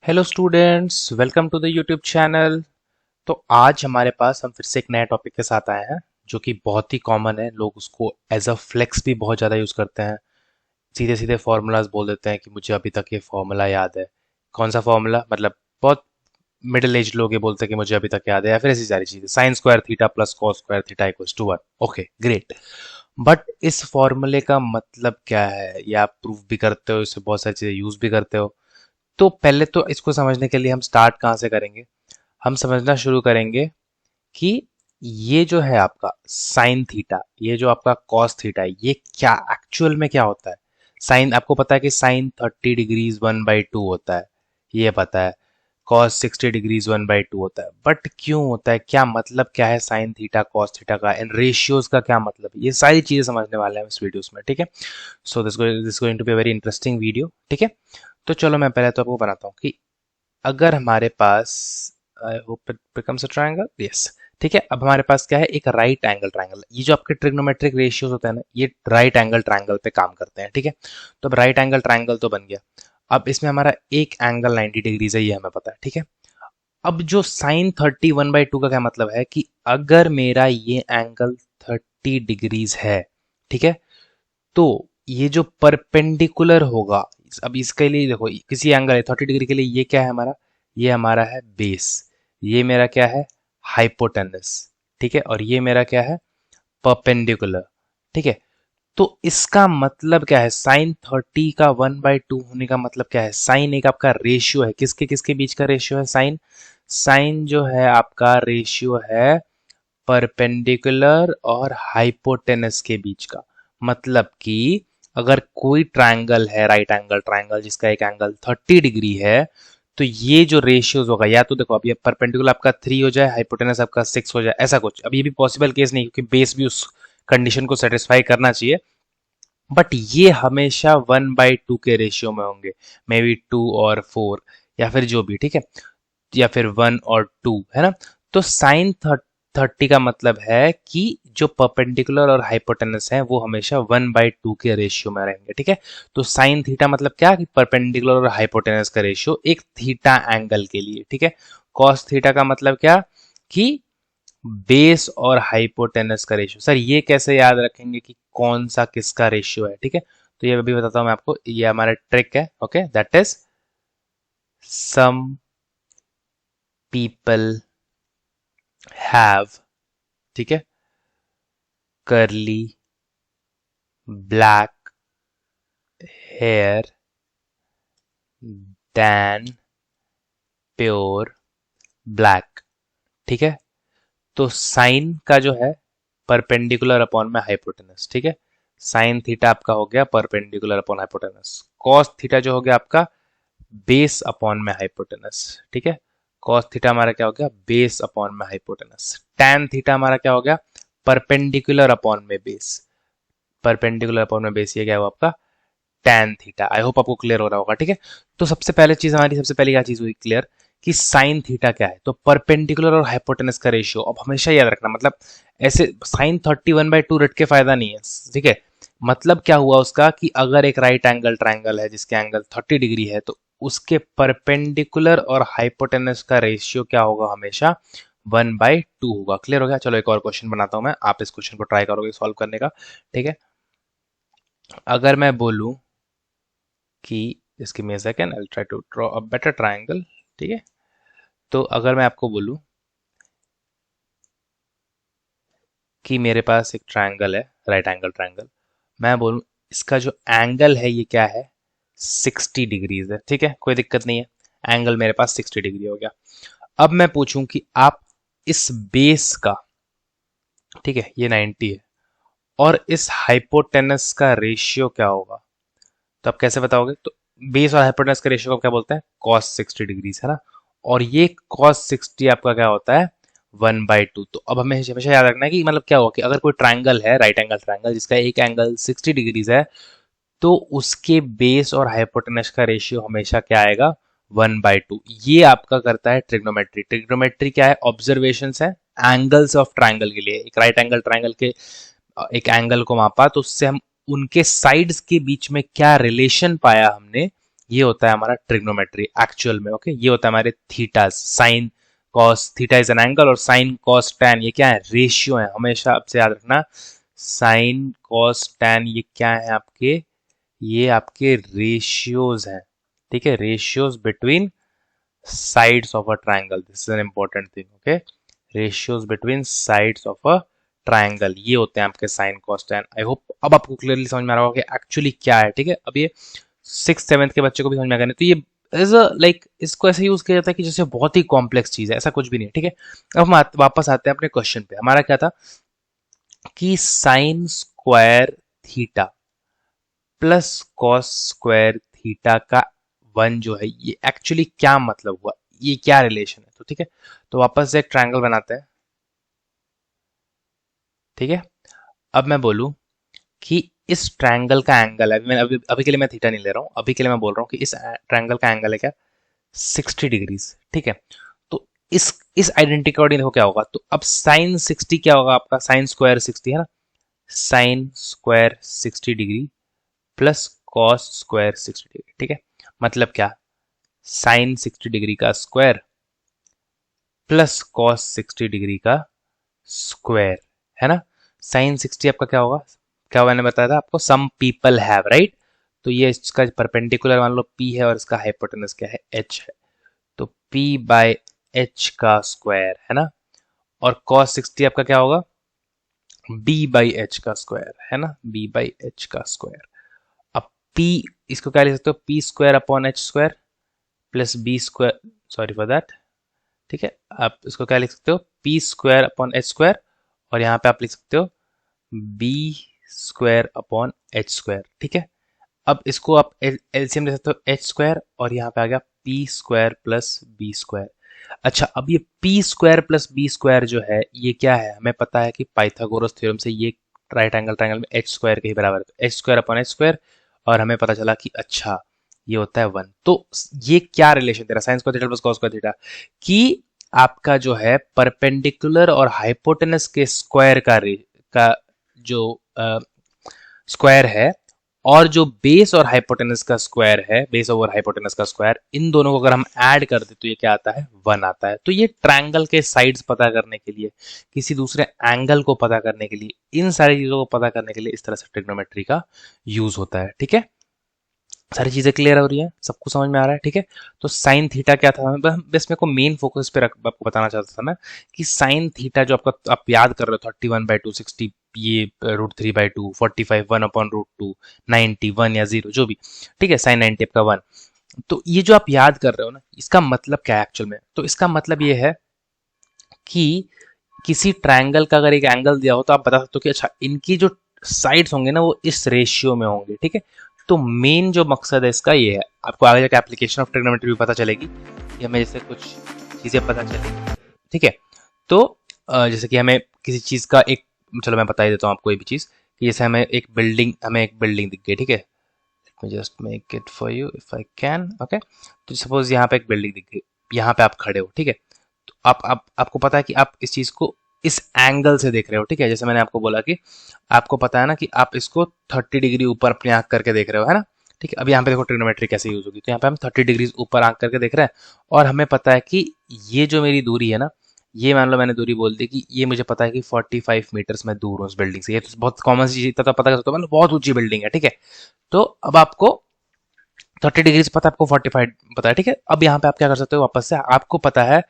Hello students, welcome to the YouTube channel. तो आज हमारे पास हम फिर से एक नए टॉपिक के साथ आए हैं जो कि बहुत ही कॉमन है। लोग उसको एज अ फ्लेक्स भी बहुत ज़्यादा यूज़ करते हैं। सीधे सीधे फार्मूलाज बोल देते हैं कि मुझे अभी तक ये फार्मूला याद है। कौन सा फार्मूला? मतलब बहुत मिडिल एज लोग ये बोलते हैं कि मुझे अभी तक याद है, या फिर ऐसी सारी चीज़ें, sine square theta plus cos square theta equals to 1। Okay, great. But इस फॉर्मूले का मतलब क्या है, या आप प्रूफ भी करते हो, इससे बहुत सारी चीज़ें यूज़ भी करते हो। तो पहले तो इसको समझने के लिए हम स्टार्ट कहाँ से करेंगे? हम समझना शुरू करेंगे कि ये जो है आपका साइन थीटा, ये जो आपका कॉस थीटा है, ये क्या एक्चुअल में क्या होता है। साइन, आपको पता है कि साइन 30 डिग्रीज 1/2 होता है, ये पता है। कॉस 60 डिग्रीज 1/2 होता है। बट क्यों होता है, क्या मतलब क्या है साइन थीटा कॉस थीटा का, एंड रेशियोज का क्या मतलब है, ये सारी चीजें समझने वाले हैं इस वीडियोस में, ठीक है। So this going to be very interesting video, ठीक है। तो चलो मैं पहले तो आपको बनाता हूँ कि अगर हमारे पास, I hope it becomes a triangle, yes, ठीक है। अब हमारे पास क्या है, एक राइट एंगल ट्रायंगल। ये जो आपके ट्रिग्नोमेट्रिक रेशियोज होते हैं ना, ये राइट एंगल ट्रायंगल पे काम करते हैं, ठीक है। तो अब राइट एंगल ट्रायंगल तो बन गया। अब इसमें हमारा एक एंगल 90 डिग्रीज है, ये हमें पता है, ठीक है। अब जो साइन 31/2 का क्या मतलब है कि अगर मेरा ये एंगल 30 डिग्रीज है, ठीक है, तो ये जो परपेंडिकुलर होगा, अब इसके लिए देखो, किसी एंगल है 30 डिग्री के लिए, ये क्या है हमारा, ये हमारा है बेस, ये मेरा क्या है, हाइपोटेनस, ठीक है, और ये मेरा क्या है, परपेंडिकुलर, ठीक है। तो इसका मतलब क्या है, साइन 30 का 1/2 होने का मतलब क्या है, साइन एक आपका रेशियो है, किसके किसके बीच का रेशियो है, साइन, साइन जो है आपका रेशियो है परपेंडिकुलर और हाइपोटेनस के बीच का। मतलब कि अगर कोई ट्रायंगल है, राइट एंगल ट्रायंगल, जिसका एक एंगल 30 डिग्री है, तो ये जो रेशियोज होगा, या तो देखो अब ये परपेंडिकुलर आपका 3 हो जाए, हाइपोटेनस आपका 6 हो जाए, ऐसा कुछ। अब ये भी पॉसिबल केस नहीं, क्योंकि बेस भी उस कंडीशन को सेटिस्फाई करना चाहिए। बट ये हमेशा 1/2 के रेशियो में होंगे, मे बी 2 और 4, या फिर जो भी, ठीक है, या फिर 1 और 2, है ना। तो साइन 30 का मतलब है कि जो परपेंडिकुलर और हाइपोटेनस है वो हमेशा 1/2 के रेशियो में रहेंगे, ठीक है। तो साइन थीटा मतलब क्या, कि परपेंडिकुलर और हाइपोटेनस का रेशियो एक थीटा एंगल के लिए, ठीक है। कॉस थीटा का मतलब क्या, कि बेस और हाइपोटेनस का रेशियो। सर ये कैसे याद रखेंगे कि कौन सा किसका रेशियो है, ठीक है। तो ये अभी बताता हूँ मैं आपको, ये हमारा ट्रिक है, okay, that is some people have, ठीक है, curly black hair than pure black, ठीक है। तो साइन का जो है परपेंडिकुलर अपॉन में हाइपोटेनस, ठीक है। साइन थीटा आपका हो गया perpendicular upon hypotenuse. Cos theta जो हो गया आपका बेस अपॉन में हाइपोटेनस, ठीक है। कॉस थीटा हमारा क्या हो गया, बेस अपॉन में हाइपोटेनस। टैन थीटा हमारा क्या हो गया, परपेंडिकुलर अपॉन में बेस, परपेंडिकुलर अपॉन में बेस, ये क्या हुआ आपका, टैन थीटा। आई होप आपको क्लियर हो रहा होगा, ठीक है। तो सबसे पहले चीज हमारी, सबसे पहले क्या चीज हुई क्लियर, कि साइन थीटा क्या है, तो परपेंडिकुलर और हाइपोटेनस का रेशियो। अब हमेशा याद रखना, मतलब ऐसे साइन 31/2 रट के फायदा नहीं है, ठीक है। मतलब क्या हुआ उसका, कि अगर एक राइट एंगल ट्रायंगल है जिसके एंगल 30 डिग्री है, तो उसके परपेंडिकुलर और हाइपोटेनस का रेशियो क्या होगा, हमेशा 1/2 होगा। क्लियर हो गया। चलो एक और क्वेश्चन बनाता हूं मैं, आप इस क्वेश्चन को ट्राई करोगे सॉल्व करने का, ठीक है। अगर मैं बोलूं कि, just give me a second, I will try to draw a better triangle, ठीक है। तो अगर मैं आपको बोलूं कि मेरे पास एक ट्रायंगल है, राइट एंगल ट्रायंगल, मैं बोलूं इसका जो एंगल है ये क्या है, 60 डिग्रीज है, ठीक है, कोई दिक्कत नहीं है, एंगल मेरे पास 60 डिग्री हो गया। अब मैं पूछूं कि आप इस बेस का, ठीक है, ये 90 है, और इस हाइपोटेनस का रेशियो क्या होगा, तो आप कैसे बताओगे। तो बेस और हाइपोटेनस के रेशियो को क्या बोलते हैं, कॉस 60 डिग्रीज, है ना। और ये कॉस 60 आपका क्या होता है, 1/2। तो अब हमें हमेशा याद रखना है कि मतलब क्या हुआ, कि अगर कोई ट्राइंगल है, राइट एंगल ट्राइंगल, जिसका एक एंगल 60 डिग्रीज है, तो उसके बेस और हाइपोटेनस का रेशियो हमेशा क्या आएगा, 1/2। ये आपका करता है ट्रिग्नोमेट्री। ट्रिग्नोमेट्री क्या है, ऑब्जर्वेशन है एंगल्स ऑफ ट्राइंगल के लिए। एक राइट एंगल ट्राइंगल के एक एंगल को मापा, तो उससे हम उनके साइड्स के बीच में क्या रिलेशन पाया हमने, ये होता है हमारा ट्रिग्नोमेट्री एक्चुअल में। ओके, ये होता है हमारे theta's, sine cos, theta is an angle और साइन कॉस टैन ये क्या है, रेशियो है। हमेशा आपसे याद रखना, साइन कॉस टैन ये क्या है आपके, ये आपके रेशियोज हैं। ठीक है, ratios between sides of a triangle, this is an important thing. Okay, ratios between sides of a triangle, ये होते हैं आपके sine cos tan. I hope अब आपको क्लियरली समझ में आ रहा होगा कि एक्चुअली क्या है। ठीक है, अब ये 6th 7th के बच्चे को भी समझ में आ गया। तो ये एज अ लाइक इसको ऐसे यूज किया जाता है कि जैसे बहुत ही कॉम्प्लेक्स चीज है, ऐसा कुछ भी नहीं है। ठीक है, अब हम वापस आते हैं अपने क्वेश्चन पे। हमारा क्या था कि sign square theta plus cos square theta का वन जो है, ये एक्चुअली क्या मतलब हुआ, ये क्या रिलेशन है। तो ठीक है, तो वापस से एक ट्रायंगल बनाते हैं। ठीक है, अब मैं बोलूं कि इस ट्रायंगल का एंगल है, मैं अभी के लिए मैं थीटा नहीं ले रहा हूं, अभी के लिए मैं बोल रहा हूं कि इस ट्रायंगल का एंगल है क्या, 60 डिग्रीज। ठीक है, तो इस आइडेंटिटी के अकॉर्डिंग देखो क्या होगा। तो अब साइन 60 क्या होगा आपका, साइन स्क्वायर 60 है ना, sine square 60 degree plus cos square 60 degree. ठीक है, मतलब क्या, साइन 60 डिग्री का स्क्वायर प्लस कॉस 60 डिग्री का स्क्वायर, है ना। साइन 60 आपका क्या होगा, क्या मैंने बताया था आपको, सम पीपल हैव, राइट। तो ये इसका परपेंडिकुलर मान लो p है और इसका हाइपोटेनस क्या है, h है। तो p बाय h का स्क्वायर, है ना। और cos 60 आपका क्या होगा, b बाई एच का स्क्वायर, है ना, b बाई एच का स्क्वायर। अब p, इसको क्या लिख सकते हो, p square upon H square plus b square, sorry for that. ठीक है, आप इसको क्या लिख सकते हो, p square upon H square, और यहाँ पे आप लिख सकते हो b square upon H square. ठीक है, अब इसको आप एलसीएम ले सकते हो एच स्क्वायर, और यहाँ पे आ गया P square plus B square. अच्छा, अब ये P square plus B square जो है ये क्या है, हमें पता है कि पाइथागोरस थ्योरम से ये राइट एंगल ट्रायंगल में एच स्क्वायर के ही बराबर है। तो H square upon H square, और हमें पता चला कि अच्छा ये होता है 1। तो ये क्या रिलेशन दे रहा है, sign square theta plus cos square theta, कि आपका जो है परपेंडिकुलर और हाइपोटेनस के स्क्वायर का जो स्क्वायर है, और जो बेस और हाइपोटेनस का स्क्वायर है, बेस ओवर हाइपोटेनस का स्क्वायर, इन दोनों को अगर हम ऐड कर दे तो ये क्या आता है, 1 आता है। तो ये ट्रायंगल के साइड्स पता करने के लिए, किसी दूसरे एंगल को पता करने के लिए, इन सारी चीजों को पता करने के लिए इस तरह से ट्रिग्नोमेट्री का यूज होता है। ठीक है, सारी चीजें क्लियर हो रही है, सबको समझ में आ रहा है। ठीक है, तो साइन थीटा क्या था, बस मेरे को मेन फोकस पे आपको बताना चाहता था मैं कि साइन थीटा जो आपका आप याद कर रहे हो 31/2 60, ये √3/2 45 1/√2 90 1 या 0 जो भी। ठीक है, साइन 90 आपका 1। तो ये जो आप याद कर रहे हो ना, इसका मतलब क्या है एक्चुअल में, तो इसका मतलब ये है कि किसी ट्रायंगल का अगर एक एंगल दिया हो तो आप बता सकते हो कि अच्छा इनकी जो साइड्स होंगे ना वो इस रेशियो में होंगे। ठीक है, तो मेन जो मकसद है इसका ये है, आपको आगे जाकर एप्लीकेशन ऑफ ट्रिग्नोमेट्री भी पता चलेगी कि हमें जैसे कुछ चीजें पता चलेगी। ठीक है, तो जैसे कि हमें किसी चीज का एक, चलो मैं बता ही देता हूँ आपको कोई भी चीज, कि जैसे हमें एक बिल्डिंग दिख गई। ठीक है, let me just make it for you if I can. Okay, तो सपोज यहाँ पे एक बिल्डिंग दिख गई, यहाँ पे आप खड़े हो। ठीक है, तो आपको पता है कि आप इस चीज को इस एंगल से देख रहे हो। ठीक है, जैसे मैंने आपको बोला कि आपको पता है ना कि आप इसको 30 डिग्री ऊपर अपनी आंख करके देख रहे हो, है ना। ठीक है, अब यहाँ पे देखो ट्रिग्नोमेट्री कैसे यूज होगी, तो यहाँ पे हम 30 डिग्री ऊपर आंख करके देख रहे हैं, और हमें पता है कि ये जो मेरी दूरी है ना, ये मान लो मैंने दूरी बोल दी कि ये मुझे पता है कि 45 मीटर्स में दूर हूँ उस बिल्डिंग से। ये तो बहुत कॉमन सी चीज, इतना तो पता कर सकते हो, मतलब बहुत ऊंची बिल्डिंग है। ठीक है, तो अब आपको 30 डिग्री से पता है, आपको 45 पता है। ठीक है, अब यहाँ पे आप क्या कर सकते हो, वापस से आपको पता है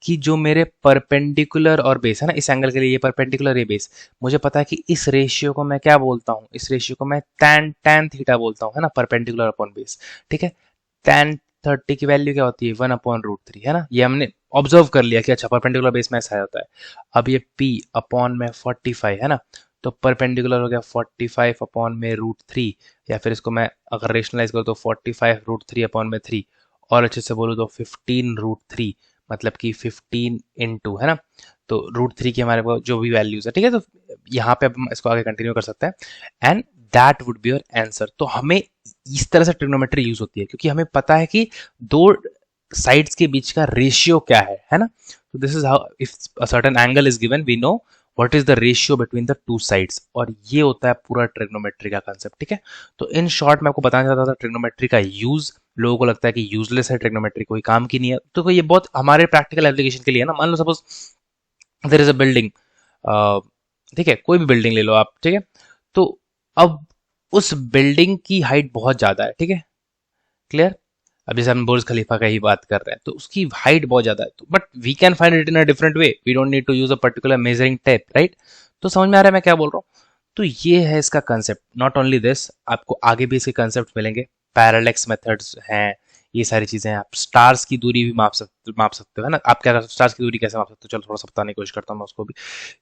कि जो मेरे परपेंडिकुलर और बेस है ना, इस एंगल के लिए ये परपेंडिकुलर ये बेस, मुझे पता है कि इस रेशियो को मैं क्या बोलता हूँ, इस रेशियो को मैं टैन टैन थीटा बोलता हूँ, है ना, परपेंडिकुलर अपॉन बेस। ठीक है, टैन 30 की वैल्यू क्या होती है, 1/√3, है ना। ये हमने ऑब्जर्व कर लिया कि अच्छा परपेंडिकुलर बेस में ऐसा होता है। अब ये p अपॉन में 45 है ना, तो परपेंडिकुलर हो गया 45 अपॉन में √3, या फिर इसको मैं अगर रेशनलाइज करूँ तो 45 √3 अपॉन में 3, और अच्छे से बोलूँ तो 15 √3, मतलब कि 15 इंटू, है ना। तो √3 की हमारे पास जो भी वैल्यूज है। ठीक है, तो यहाँ पे अब हम इसको आगे कंटिन्यू कर सकते हैं, and that would be your answer. तो हमें इस तरह से ट्रिग्नोमेट्री यूज होती है क्योंकि हमें पता है कि दो साइड्स के बीच का रेशियो क्या है ना। तो this is how, if a certain angle is given we know what is the ratio between the two sides, और ये होता है पूरा ट्रिग्नोमेट्री का कंसेप्ट। ठीक है, तो इन शॉर्ट मैं आपको बताना चाहता था ट्रिग्नोमेट्री का यूज। लोगों को लगता है कि यूजलेस है ट्रिग्नोमेट्री, कोई काम की नहीं है, तो ये बहुत हमारे प्रैक्टिकल एप्लीकेशन के लिए है ना। मान लो suppose there is a building, ठीक है, कोई भी बिल्डिंग ले लो आप, ठीक है, तो अब उस बिल्डिंग की हाइट बहुत ज्यादा है, ठीक है, क्लियर। अब जैसे हम बुर्ज खलीफा का ही बात कर रहे हैं, तो उसकी हाइट बहुत ज्यादा है, तो but we can find it in a different way, we don't need to use a particular measuring tape, right. तो समझ में आ रहा है मैं क्या बोल रहा हूँ। तो ये है इसका कंसेप्ट। नॉट ओनली दिस, आपको आगे भी इसके कंसेप्ट मिलेंगे, पैरालेक्स मेथड्स हैं, ये सारी चीजें हैं। आप स्टार्स की दूरी भी माप सकते हो, है ना। आप क्या, स्टार्स की दूरी कैसे माप सकते हो, चलो थोड़ा सा बताने की कोशिश करता हूँ मैं उसको भी।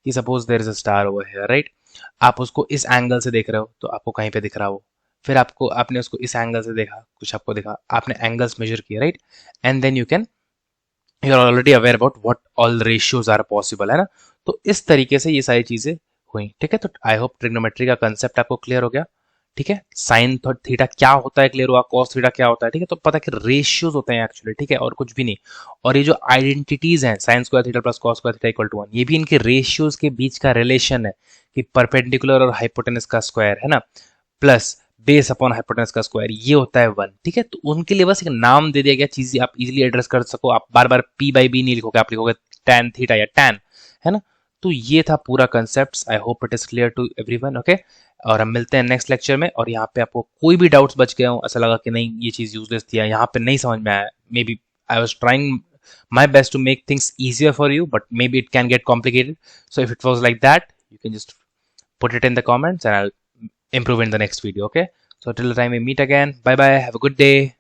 कि suppose there is a star over here, right. आप उसको इस एंगल से देख रहे हो तो आपको कहीं पे दिख रहा हो, फिर आपको, आपने उसको इस एंगल से देखा, कुछ आपको दिखा, आपने एंगल्स मेजर किए, right, and then you are already aware about what all ratios are possible, है ना। तो इस तरीके से ये सारी चीजें हुई, ठीक है। तो आई होप ट्रिग्नोमेट्री का कंसेप्ट आपको क्लियर हो गया, ठीक है। साइन थीटा क्या होता है क्लियर हुआ, कॉस थीटा क्या होता है, ठीक है। तो पता है कि रेशियोज होते हैं एक्चुअली, ठीक है, और कुछ भी नहीं। और ये जो आइडेंटिटीज हैं, sine square theta plus cos square theta equal to 1, ये भी इनके रेशियोज के बीच का रिलेशन है, कि परपेंडिकुलर और हाइपोटेनस का स्क्वायर, है ना, प्लस बेस अपॉन हाइपोटेनस का स्क्वायर, ये होता है 1, ठीक है। तो उनके लिए बस एक नाम दे दिया गया, चीज आप इजीली एड्रेस कर सको। आप बार बार पी बाई बी नहीं लिखोगे, आप लिखोगे tan थीटा या tan, है ना। तो ये था पूरा concept. I hope it is clear to everyone, okay. और हम मिलते हैं नेक्स्ट लेक्चर में। और यहाँ पे आपको कोई भी डाउट्स बच गए हो, ऐसा लगा कि नहीं ये चीज यूजलेस थी या यहाँ पे नहीं समझ में आया, maybe I was trying my best to make things easier for you, but maybe it can get complicated. So if it was like that, you can just put it in the comments and I'll improve in the next video, okay. So till the time we meet again, bye bye, have a good day.